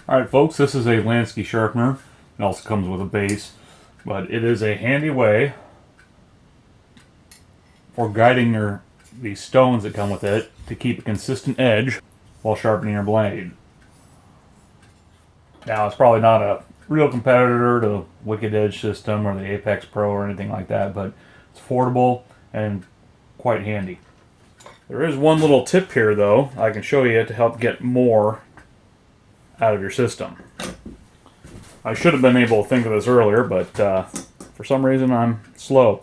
Alright folks, this is a Lansky sharpener. It also comes with a base, but it is a handy way for guiding the stones that come with it to keep a consistent edge while sharpening your blade. Now it's probably not a real competitor to the Wicked Edge system or the Apex Pro or anything like that, but it's affordable and quite handy. There is one little tip here though I can show you to help get more out of your system. I should have been able to think of this earlier, but for some reason I'm slow.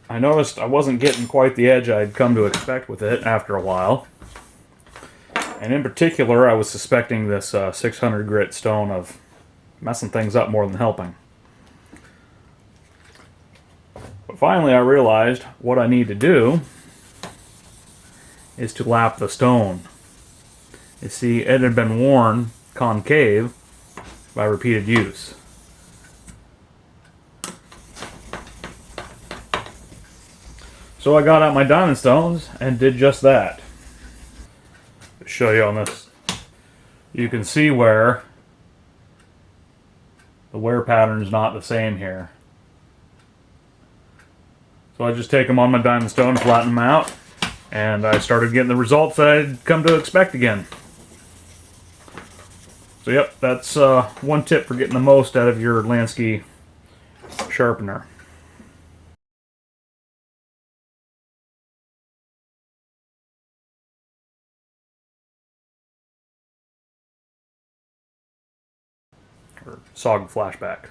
I noticed I wasn't getting quite the edge I'd come to expect with it after a while. And in particular, I was suspecting this 600 grit stone of messing things up more than helping. But finally I realized what I need to do is to lap the stone. You see, it had been worn concave by repeated use. So I got out my diamond stones and did just that. To show you on this, you can see where the wear pattern is not the same here. So I just take them on my diamond stone, flatten them out, and I started getting the results that I'd come to expect again. So yep, that's one tip for getting the most out of your Lansky sharpener. Or SOG flashback.